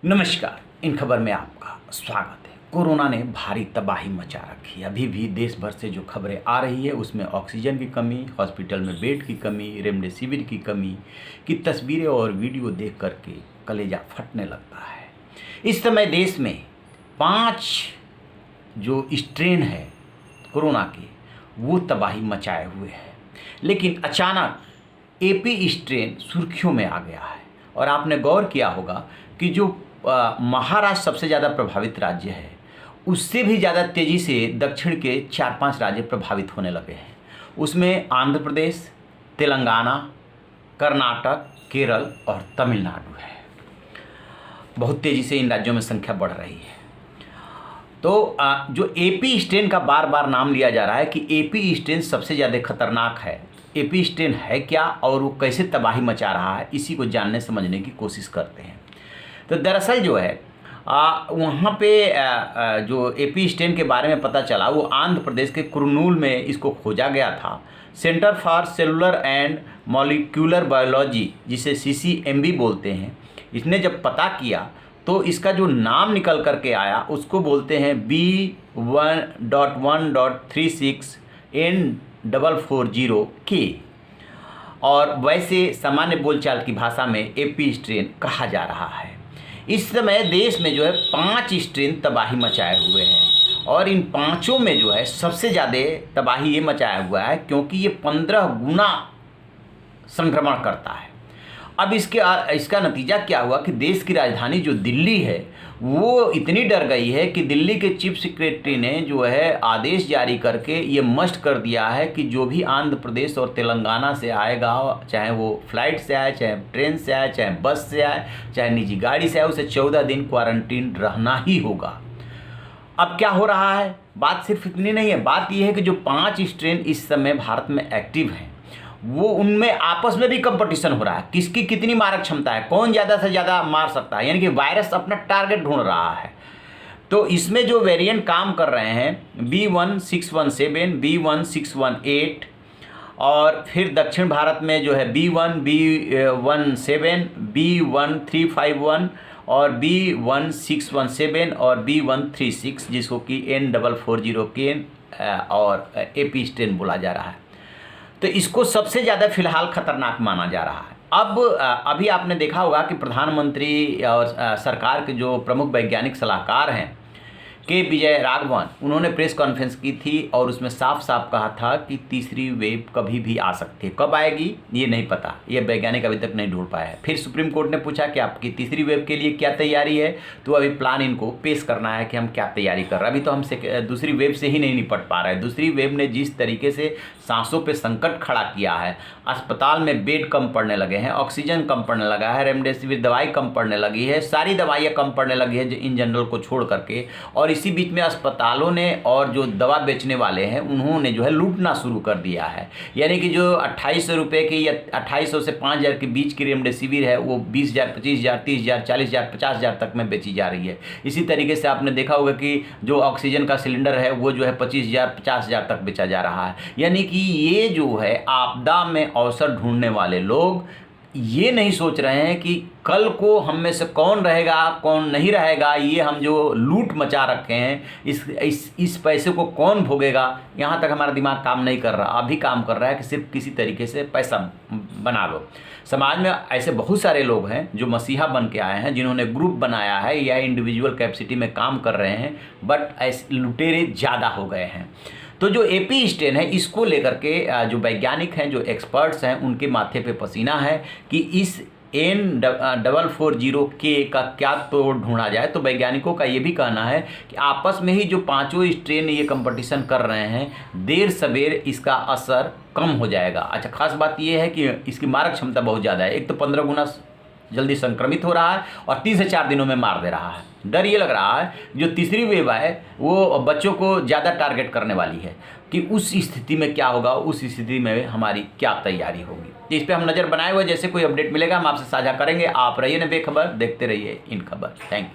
नमस्कार। इन खबर में आपका स्वागत है। कोरोना ने भारी तबाही मचा रखी है। अभी भी देश भर से जो खबरें आ रही है उसमें ऑक्सीजन की कमी, हॉस्पिटल में बेड की कमी, रेमडेसिविर की कमी की तस्वीरें और वीडियो देख करके कलेजा फटने लगता है। इस समय देश में 5 जो स्ट्रेन है कोरोना के वो तबाही मचाए हुए हैं, लेकिन अचानक एपी स्ट्रेन सुर्खियों में आ गया है। और आपने गौर किया होगा कि जो महाराष्ट्र सबसे ज़्यादा प्रभावित राज्य है उससे भी ज़्यादा तेज़ी से दक्षिण के 4-5 राज्य प्रभावित होने लगे हैं। उसमें आंध्र प्रदेश, तेलंगाना, कर्नाटक, केरल और तमिलनाडु है। बहुत तेज़ी से इन राज्यों में संख्या बढ़ रही है। तो जो एपी स्ट्रेन का बार बार नाम लिया जा रहा है कि एपी स्ट्रेन सबसे ज़्यादा खतरनाक है। एपी स्ट्रेन है क्या और वो कैसे तबाही मचा रहा है, इसी को जानने समझने की कोशिश करते हैं। तो दरअसल जो है वहाँ पे जो एपी स्ट्रेन के बारे में पता चला वो आंध्र प्रदेश के कुर्नूल में इसको खोजा गया था। Centre for cellular and molecular biology, जिसे CCMB बोलते हैं, इसने जब पता किया तो इसका जो नाम निकल करके आया उसको बोलते हैं B1.1.36N440K, और वैसे सामान्य बोलचाल की भाषा में एपी स्ट्रेन कहा जा रहा है। इस समय देश में जो है 5 स्ट्रेन तबाही मचाए हुए हैं, और इन पांचों में जो है सबसे ज़्यादा तबाही ये मचाया हुआ है क्योंकि ये 15 गुना संक्रमण करता है। अब इसका नतीजा क्या हुआ कि देश की राजधानी जो दिल्ली है वो इतनी डर गई है कि दिल्ली के चीफ सेक्रेटरी ने जो है आदेश जारी करके ये मस्ट कर दिया है कि जो भी आंध्र प्रदेश और तेलंगाना से आएगा, चाहे वो फ्लाइट से आए, चाहे ट्रेन से आए, चाहे बस से आए, चाहे निजी गाड़ी से आए, उसे 14 दिन क्वारंटीन रहना ही होगा। अब क्या हो रहा है, बात सिर्फ इतनी नहीं है। बात यह है कि जो 5 स्ट्रेन इस समय भारत में एक्टिव हैं वो उनमें आपस में भी कंपटीशन हो रहा है, किसकी कितनी मारक क्षमता है, कौन ज़्यादा से ज़्यादा मार सकता है, यानी कि वायरस अपना टारगेट ढूंढ रहा है। तो इसमें जो वेरिएंट काम कर रहे हैं B1617, B1618, और फिर दक्षिण भारत में जो है B1, B17, B1351 और B1617 और B136, जिसको कि N440K और एपी स्ट्रेन बोला जा रहा है। तो इसको सबसे ज़्यादा फिलहाल खतरनाक माना जा रहा है। अब अभी आपने देखा होगा कि प्रधानमंत्री और सरकार के जो प्रमुख वैज्ञानिक सलाहकार हैं के विजय राघवन, उन्होंने प्रेस कॉन्फ्रेंस की थी और उसमें साफ साफ कहा था कि तीसरी वेव कभी भी आ सकती है। कब आएगी ये नहीं पता, ये वैज्ञानिक अभी तक नहीं ढूंढ पाया है। फिर सुप्रीम कोर्ट ने पूछा कि आपकी तीसरी वेव के लिए क्या तैयारी है, तो अभी प्लान इनको पेश करना है कि हम क्या तैयारी कर रहे हैं। अभी तो हमसे दूसरी वेव से ही नहीं निपट पा रहे हैं। दूसरी वेव ने जिस तरीके से सांसों पर संकट खड़ा किया है, अस्पताल में बेड कम पड़ने लगे हैं, ऑक्सीजन कम पड़ने लगा है, रेमडेसिविर दवाई कम पड़ने लगी है, सारी दवाइयाँ कम पड़ने लगी है इन जनरल को छोड़ करके। और इसी बीच में अस्पतालों ने और जो दवा बेचने वाले हैं उन्होंने जो है लूटना शुरू कर दिया है। यानी कि जो 2800 रुपये की या 2800 से 5000 के बीच की रेमडेसिविर है वो 20,000, 25,000, 30,000, 40,000, 50,000 तक में बेची जा रही है। इसी तरीके से आपने देखा होगा कि जो ऑक्सीजन का सिलेंडर है वो जो है 25,000, 50,000 तक बेचा जा रहा है। यानी कि ये जो है आपदा में अवसर ढूंढने वाले लोग ये नहीं सोच रहे हैं कि कल को हम में से कौन रहेगा कौन नहीं रहेगा, ये हम जो लूट मचा रखे हैं इस पैसे को कौन भोगेगा, यहाँ तक हमारा दिमाग काम नहीं कर रहा। अभी काम कर रहा है कि सिर्फ किसी तरीके से पैसा बना लो। समाज में ऐसे बहुत सारे लोग हैं जो मसीहा बन के आए हैं, जिन्होंने ग्रुप बनाया है या इंडिविजुअल कैपेसिटी में काम कर रहे हैं, बट ऐसे लुटेरे ज़्यादा हो गए हैं। तो जो एपी स्ट्रेन है इसको लेकर के जो वैज्ञानिक हैं, जो एक्सपर्ट्स हैं, उनके माथे पे पसीना है कि इस N440K का क्या तोड़ ढूंढा जाए। तो वैज्ञानिकों का ये भी कहना है कि आपस में ही जो 5 स्ट्रेन ये कंपटीशन कर रहे हैं, देर सवेर इसका असर कम हो जाएगा। अच्छा, खास बात ये है कि इसकी मारक क्षमता बहुत ज़्यादा है। एक तो 15 गुना जल्दी संक्रमित हो रहा है और 3 से 4 दिनों में मार दे रहा है। डर ये लग रहा है जो तीसरी वेव है वो बच्चों को ज़्यादा टारगेट करने वाली है कि उस स्थिति में क्या होगा, उस स्थिति में हमारी क्या तैयारी होगी। इस पर हम नज़र बनाए हुए, जैसे कोई अपडेट मिलेगा हम आपसे साझा करेंगे। आप रहिए ना बेखबर, देखते रहिए इन खबर। Thank you.